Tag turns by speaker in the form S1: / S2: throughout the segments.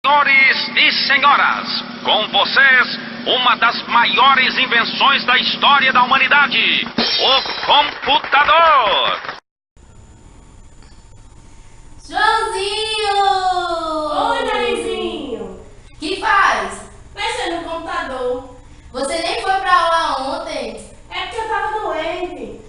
S1: Senhores e senhoras, com vocês, uma das maiores invenções da história da humanidade, o computador.
S2: Joãozinho!
S3: Oi, Narizinho!
S2: Que faz?
S3: Mexendo no computador.
S2: Você nem foi pra aula ontem?
S3: É porque eu tava doente.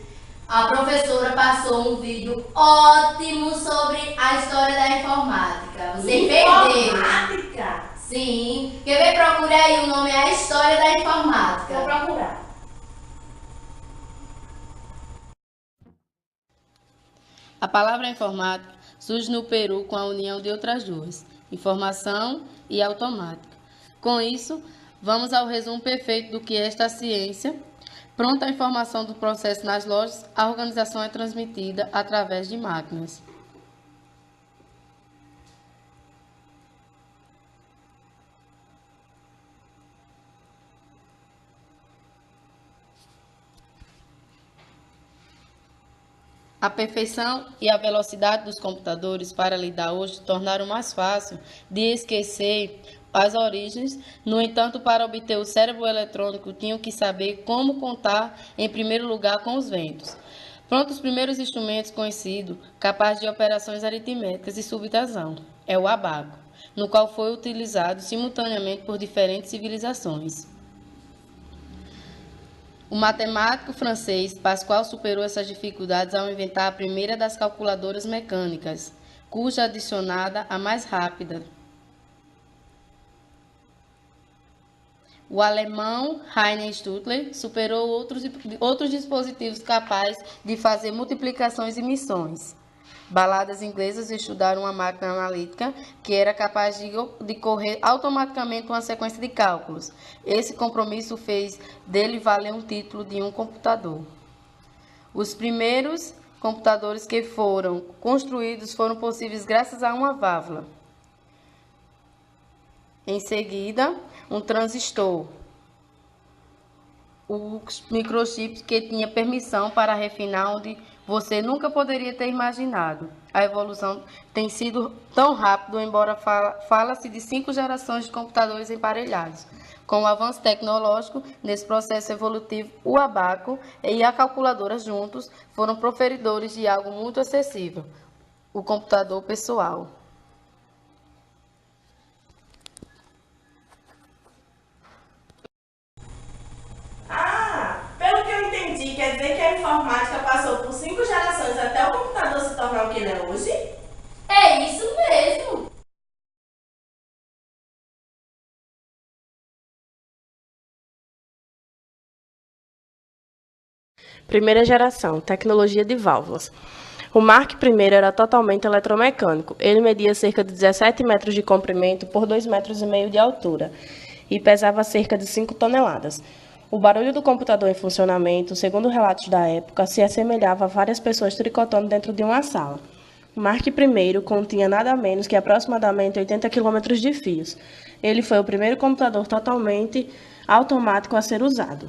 S2: A professora passou um vídeo ótimo sobre a história da informática. Você perdeu.
S3: Informática?
S2: Sim. Quer ver? Procure aí, o nome é A História da Informática.
S3: Vou procurar.
S4: A palavra informática surge no Peru com a união de outras duas, informação e automática. Com isso, vamos ao resumo perfeito do que é esta ciência. Pronta a informação do processo nas lojas, a organização é transmitida através de máquinas. A perfeição e a velocidade dos computadores para lidar hoje tornaram mais fácil de esquecer as origens. No entanto, para obter o cérebro eletrônico, tinham que saber como contar em primeiro lugar com os ventos. Pronto, os primeiros instrumentos conhecidos capazes de operações aritméticas e subtração é o abaco, no qual foi utilizado simultaneamente por diferentes civilizações. O matemático francês Pascal superou essas dificuldades ao inventar a primeira das calculadoras mecânicas, cuja adicionada a mais rápida. O alemão Heine Stütler superou outros dispositivos capazes de fazer multiplicações e missões. Baladas inglesas estudaram uma máquina analítica que era capaz de correr automaticamente uma sequência de cálculos. Esse compromisso fez dele valer um título de um computador. Os primeiros computadores que foram construídos foram possíveis graças a uma válvula. Em seguida, um transistor, os microchips que tinha permissão para refinar onde você nunca poderia ter imaginado. A evolução tem sido tão rápida, embora fala-se de 5 gerações de computadores emparelhados. Com o avanço tecnológico, nesse processo evolutivo, o abaco e a calculadora juntos foram proferidores de algo muito acessível, o computador pessoal.
S3: Pelo que eu entendi, quer dizer que a informática passou por 5 gerações até o computador se tornar o que ele é hoje?
S2: É isso mesmo.
S5: Primeira geração, tecnologia de válvulas. O Mark I era totalmente eletromecânico. Ele media cerca de 17 metros de comprimento por 2,5 metros de altura e pesava cerca de 5 toneladas. O barulho do computador em funcionamento, segundo relatos da época, se assemelhava a várias pessoas tricotando dentro de uma sala. O Mark I continha nada menos que aproximadamente 80 quilômetros de fios. Ele foi o primeiro computador totalmente automático a ser usado.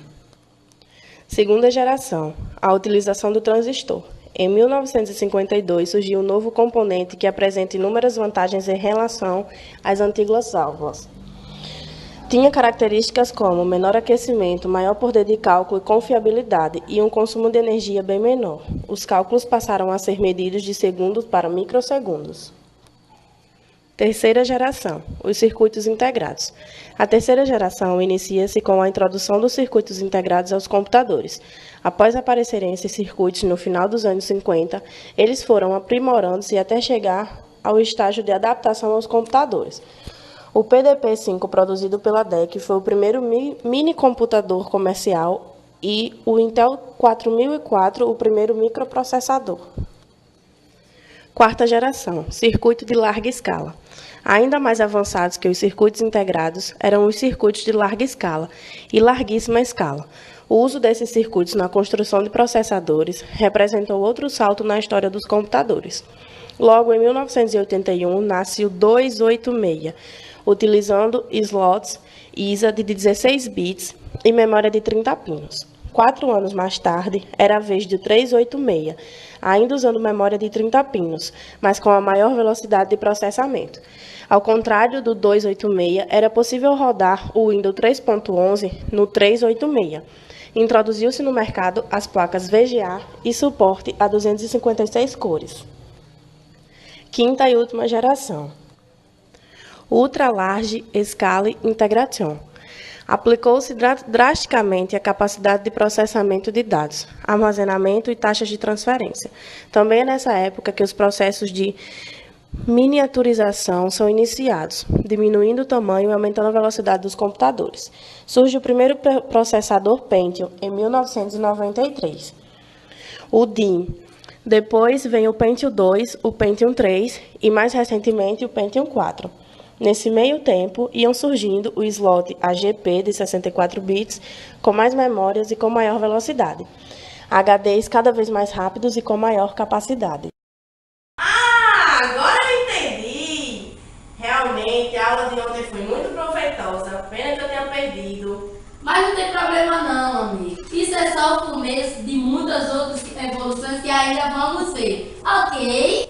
S5: Segunda geração, a utilização do transistor. Em 1952, surgiu um novo componente que apresenta inúmeras vantagens em relação às antigas válvulas. Tinha características como menor aquecimento, maior poder de cálculo e confiabilidade e um consumo de energia bem menor. Os cálculos passaram a ser medidos de segundos para microsegundos. Terceira geração, os circuitos integrados. A terceira geração inicia-se com a introdução dos circuitos integrados aos computadores. Após aparecerem esses circuitos no final dos anos 50, eles foram aprimorando-se até chegar ao estágio de adaptação aos computadores. O PDP-5, produzido pela DEC, foi o primeiro mini-computador comercial e o Intel 4004, o primeiro microprocessador. Quarta geração, circuito de larga escala. Ainda mais avançados que os circuitos integrados eram os circuitos de larga escala e larguíssima escala. O uso desses circuitos na construção de processadores representou outro salto na história dos computadores. Logo, em 1981, nasce o 286, utilizando slots ISA de 16 bits e memória de 30 pinos. 4 anos mais tarde, era a vez do 386, ainda usando memória de 30 pinos, mas com a maior velocidade de processamento. Ao contrário do 286, era possível rodar o Windows 3.11 no 386. Introduziu-se no mercado as placas VGA e suporte a 256 cores. Quinta e última geração. Ultra Large Scale Integration. Aplicou-se drasticamente a capacidade de processamento de dados, armazenamento e taxas de transferência. Também é nessa época que os processos de miniaturização são iniciados, diminuindo o tamanho e aumentando a velocidade dos computadores. Surge o primeiro processador Pentium em 1993, o DIMM. Depois vem o Pentium 2, o Pentium 3 e, mais recentemente, o Pentium 4. Nesse meio tempo, iam surgindo o slot AGP de 64 bits, com mais memórias e com maior velocidade. HDs cada vez mais rápidos e com maior capacidade.
S3: Agora eu entendi! Realmente, a aula de ontem foi muito proveitosa. Pena que eu tenha perdido.
S2: Mas não tem problema não, amigo. Isso é só o começo de muitas outras evoluções que ainda vamos ver. Ok?